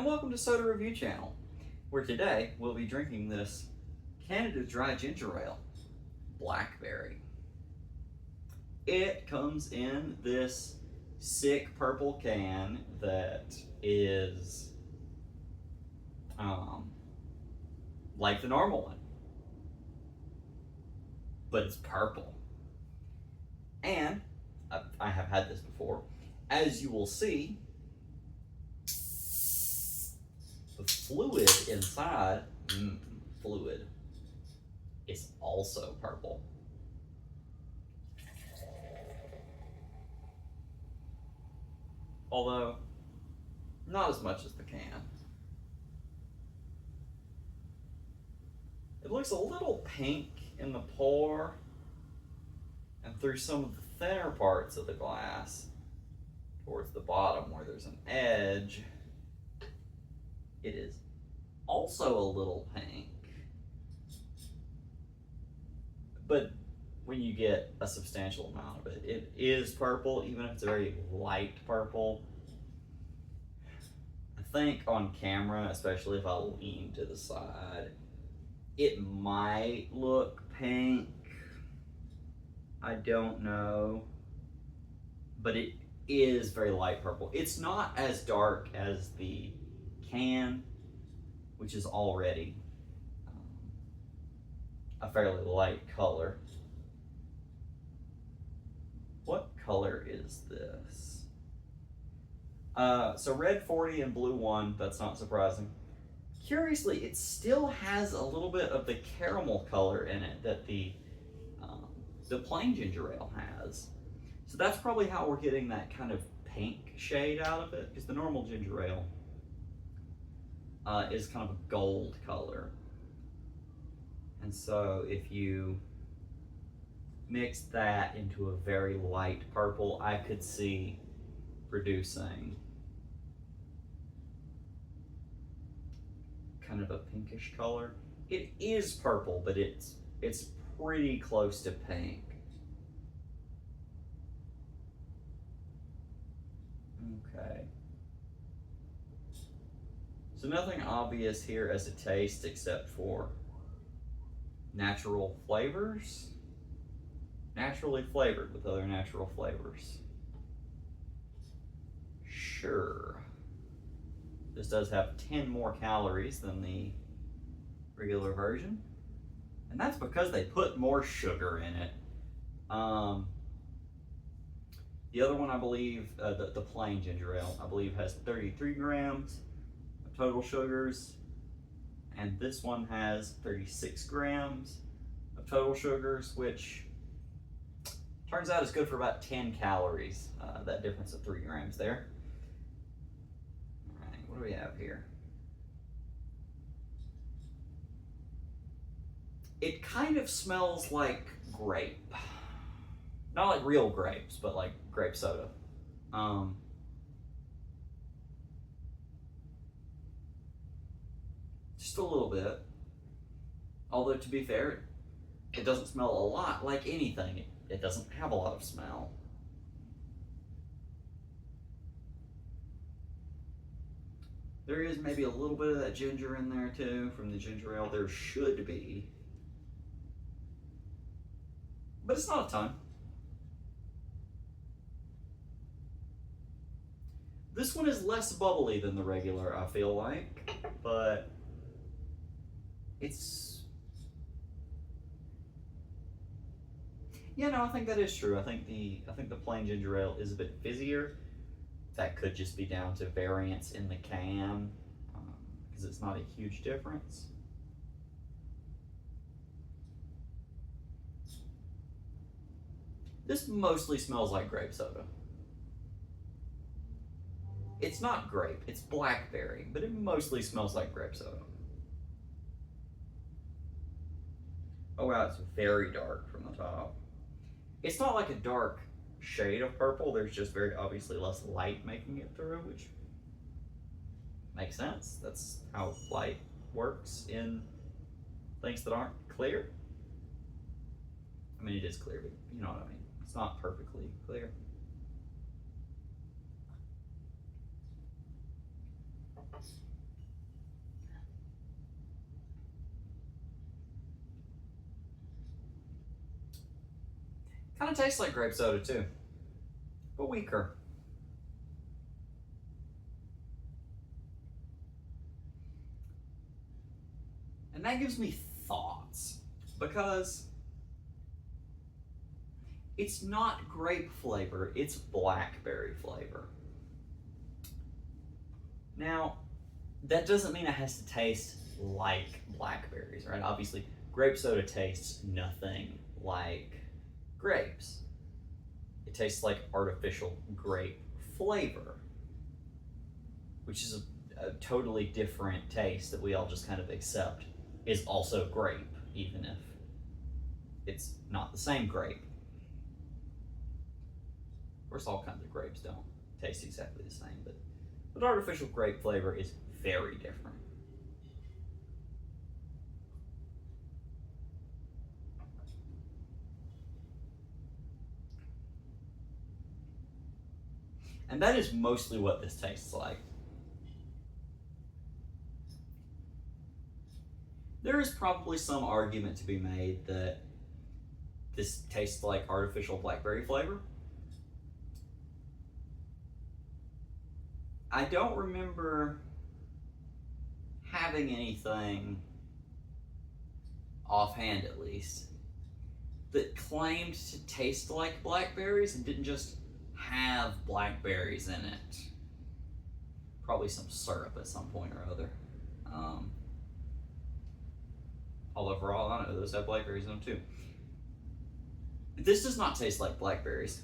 and welcome to Soda Review Channel, where today we'll be drinking this Canada Dry Ginger Ale, Blackberry. It comes in this sick purple can that is like the normal one, but it's purple. And I have had this before. As you will see, the fluid inside, fluid, is also purple. Although, not as much as the can. It looks a little pink in the pour and through some of the thinner parts of the glass towards the bottom where there's an edge. It is also a little pink, but when you get a substantial amount of it, it is purple, even if it's a very light purple. I think on camera, especially if I lean to the side, it might look pink. I don't know, but it is very light purple. It's not as dark as the can, which is already a fairly light color. What color is this? So red 40 and blue 1, that's not surprising. Curiously, it still has a little bit of the caramel color in it that the plain ginger ale has. So that's probably how we're getting that kind of pink shade out of it, because the normal ginger ale is kind of a gold color. And so if you mix that into a very light purple, I could see producing kind of a pinkish color. It is purple, but it's pretty close to pink. Okay. So nothing obvious here as a taste except for natural flavors. Naturally flavored with other natural flavors. Sure. This does have 10 more calories than the regular version. And that's because they put more sugar in it. The other one, I believe, the plain ginger ale, I believe has 33 grams of total sugars. And this one has 36 grams of total sugars, which turns out is good for about 10 calories, that difference of 3 grams there. All right, what do we have here? It kind of smells like grape. Not like real grapes, but like grape soda. Just a little bit. Although, to be fair, it doesn't smell a lot like anything. It doesn't have a lot of smell. There is maybe a little bit of that ginger in there too from the ginger ale. There should be. But it's not a ton. This one is less bubbly than the regular, I feel like, but it's... Yeah, no, I think that is true. I think the plain ginger ale is a bit fizzier. That could just be down to variance in the can, because it's not a huge difference. This mostly smells like grape soda. It's not grape, it's blackberry, but it mostly smells like grape soda. Oh wow, it's very dark from the top. It's not like a dark shade of purple, there's just very obviously less light making it through, which makes sense. That's how light works in things that aren't clear. I mean, it is clear, but you know what I mean. It's not perfectly clear. Kind of tastes like grape soda too, but weaker. And that gives me thoughts because it's not grape flavor, it's blackberry flavor. Now, that doesn't mean it has to taste like blackberries, right? Obviously, grape soda tastes nothing like grapes. It tastes like artificial grape flavor, which is a totally different taste that we all just kind of accept is also grape, even if it's not the same grape. Of course, all kinds of grapes don't taste exactly the same, but artificial grape flavor is very different. And that is mostly what this tastes like. There is probably some argument to be made that this tastes like artificial blackberry flavor. I don't remember having anything, offhand at least, that claimed to taste like blackberries and didn't just have blackberries in it. Probably some syrup at some point or other. Although for all I know, those have blackberries in them too. This does not taste like blackberries.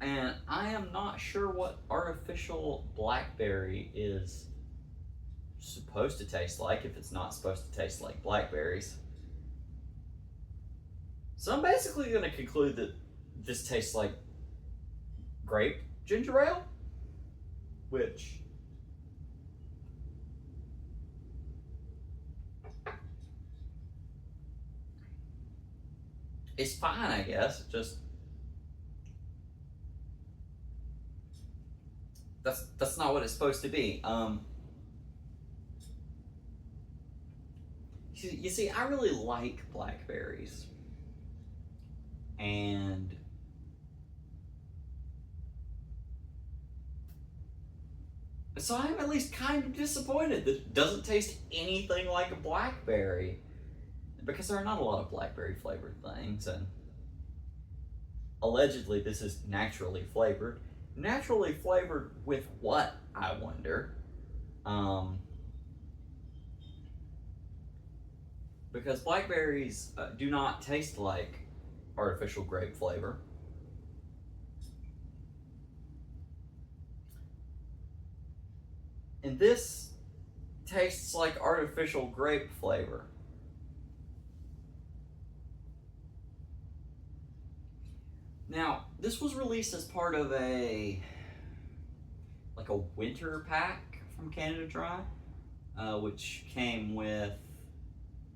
And I am not sure what artificial blackberry is supposed to taste like if it's not supposed to taste like blackberries. So I'm basically going to conclude that this tastes like grape ginger ale, which is fine, I guess. Just that's not what it's supposed to be. You see, I really like blackberries, and so I'm at least kind of disappointed that it doesn't taste anything like a blackberry, because there are not a lot of blackberry flavored things, and allegedly this is naturally flavored. Naturally flavored with what, I wonder? Because blackberries do not taste like artificial grape flavor. And this tastes like artificial grape flavor. Now, this was released as part of a winter pack from Canada Dry, which came with,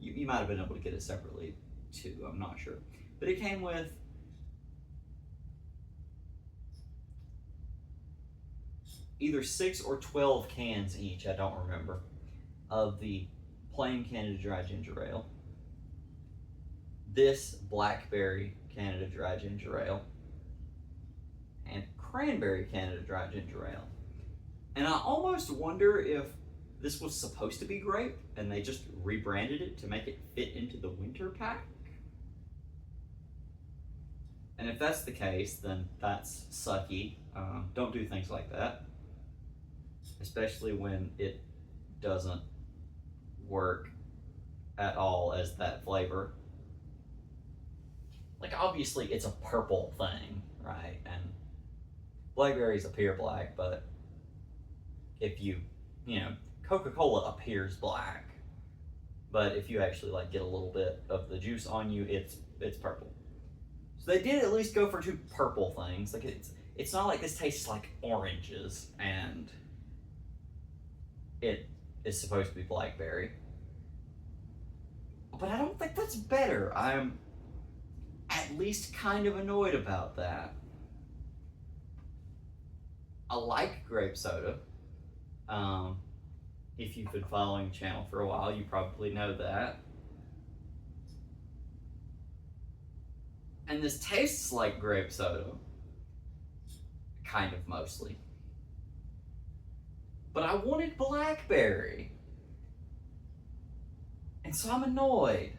you might have been able to get it separately too, I'm not sure. But it came with either 6 or 12 cans each, I don't remember, of the plain Canada Dry ginger ale, this blackberry Canada Dry ginger ale, and cranberry Canada Dry ginger ale. And I almost wonder if this was supposed to be grape and they just rebranded it to make it fit into the winter pack. And if that's the case, then that's sucky. Don't do things like that, especially when it doesn't work at all as that flavor. Like, obviously it's a purple thing, right? And blackberries appear black, but if you know, Coca-Cola appears black, but if you actually get a little bit of the juice on you, it's purple. So they did at least go for two purple things. Like, it's not like this tastes like oranges and it is supposed to be blackberry. But I don't think that's better. I'm at least kind of annoyed about that. I like grape soda. If you've been following the channel for a while, you probably know that. And this tastes like grape soda, kind of mostly. But I wanted blackberry. And so I'm annoyed.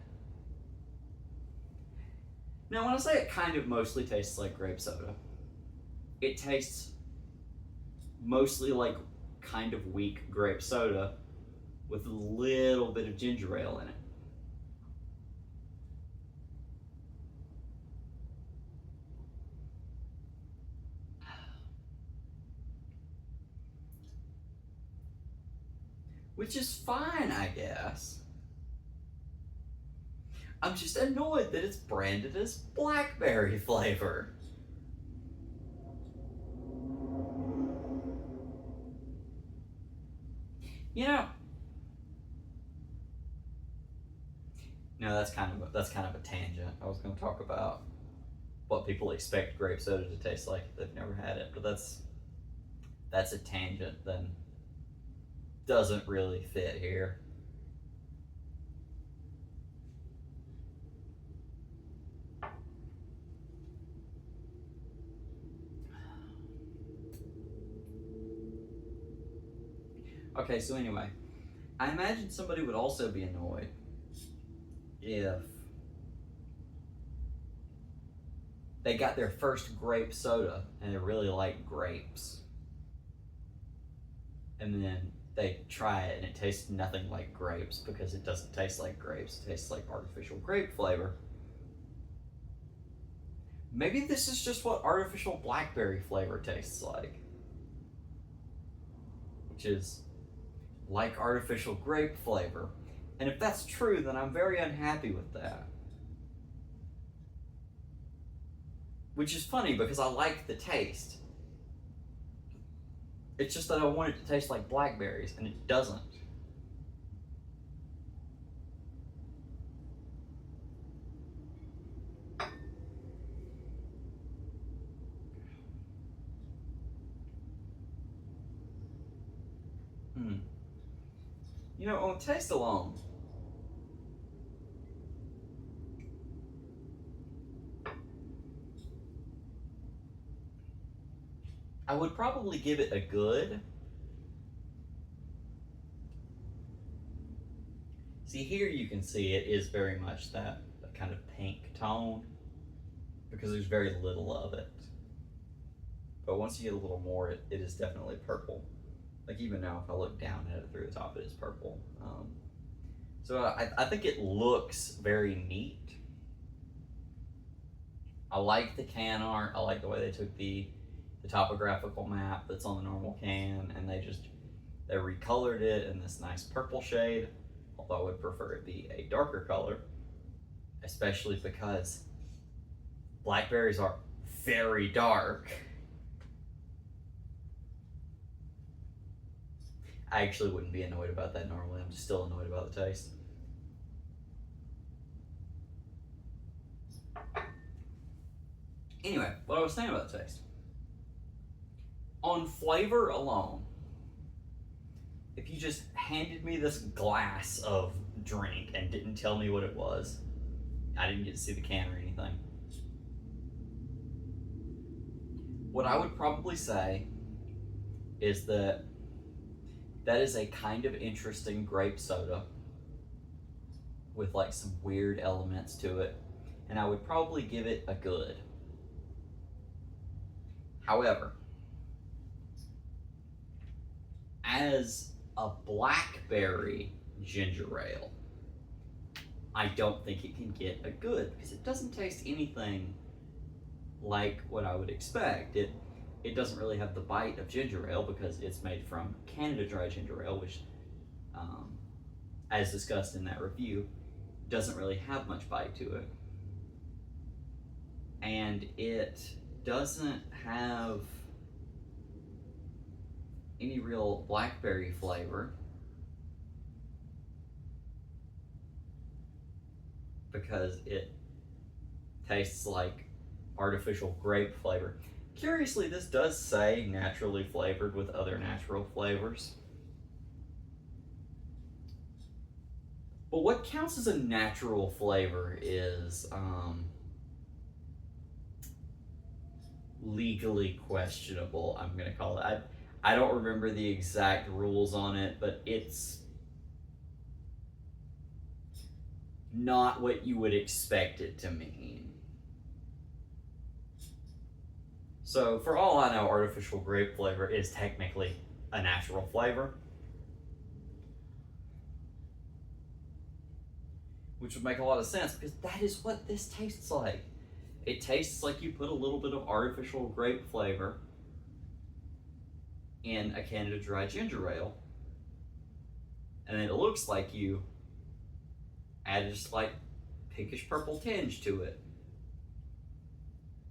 Now, when I say it kind of mostly tastes like grape soda, it tastes mostly like kind of weak grape soda with a little bit of ginger ale in it. Which is fine, I guess. I'm just annoyed that it's branded as blackberry flavor. You know, no, that's kind of a tangent. I was going to talk about what people expect grape soda to taste like if they've never had it, but that's a tangent that doesn't really fit here. Okay, so anyway, I imagine somebody would also be annoyed if they got their first grape soda and they really like grapes, and then they try it and it tastes nothing like grapes because it doesn't taste like grapes, it tastes like artificial grape flavor. Maybe this is just what artificial blackberry flavor tastes like, which is like artificial grape flavor. And if that's true, then I'm very unhappy with that. Which is funny because I like the taste. It's just that I want it to taste like blackberries, and it doesn't. You know, on taste alone, I would probably give it a good. See, here you can see it is very much that kind of pink tone because there's very little of it. But once you get a little more, it is definitely purple. Like even now, if I look down at it through the top, it is purple. So I think it looks very neat. I like the can art. I like the way they took the topographical map that's on the normal can, and they recolored it in this nice purple shade. Although I would prefer it be a darker color, especially because blackberries are very dark. I actually wouldn't be annoyed about that normally. I'm just still annoyed about the taste. Anyway, what I was saying about the taste. On flavor alone, if you just handed me this glass of drink and didn't tell me what it was, I didn't get to see the can or anything, what I would probably say is that is a kind of interesting grape soda with like some weird elements to it, and I would probably give it a good. However, as a blackberry ginger ale, I don't think it can get a good because it doesn't taste anything like what I would expect. It doesn't really have the bite of ginger ale because it's made from Canada Dry ginger ale, which, as discussed in that review, doesn't really have much bite to it. And it doesn't have any real blackberry flavor because it tastes like artificial grape flavor. Curiously, this does say naturally flavored with other natural flavors. But what counts as a natural flavor is legally questionable, I'm gonna call it. I don't remember the exact rules on it, but it's not what you would expect it to mean. So, for all I know, artificial grape flavor is technically a natural flavor, which would make a lot of sense because that is what this tastes like. It tastes like you put a little bit of artificial grape flavor in a Canada Dry ginger ale, and then it looks like you added a slight pinkish purple tinge to it.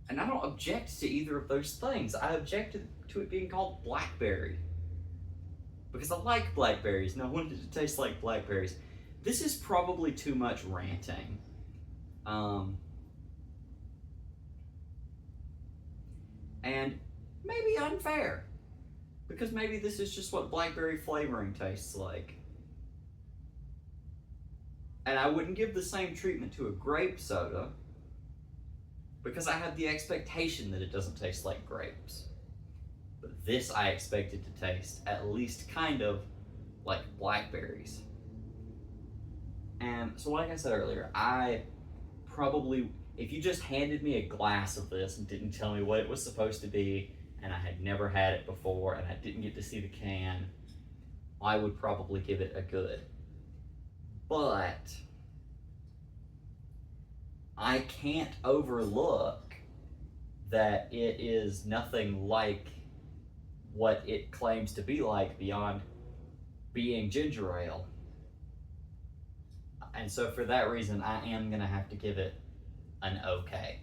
And I don't object to either of those things. I object to it being called Blackberry because I like blackberries and I wanted it to taste like blackberries. This is probably too much ranting. And maybe unfair, because maybe this is just what blackberry flavoring tastes like. And I wouldn't give the same treatment to a grape soda because I have the expectation that it doesn't taste like grapes. But this I expected to taste at least kind of like blackberries. And so like I said earlier, I probably, if you just handed me a glass of this and didn't tell me what it was supposed to be, and I had never had it before, and I didn't get to see the can, I would probably give it a good. But I can't overlook that it is nothing like what it claims to be like beyond being ginger ale. And so for that reason, I am gonna have to give it an okay.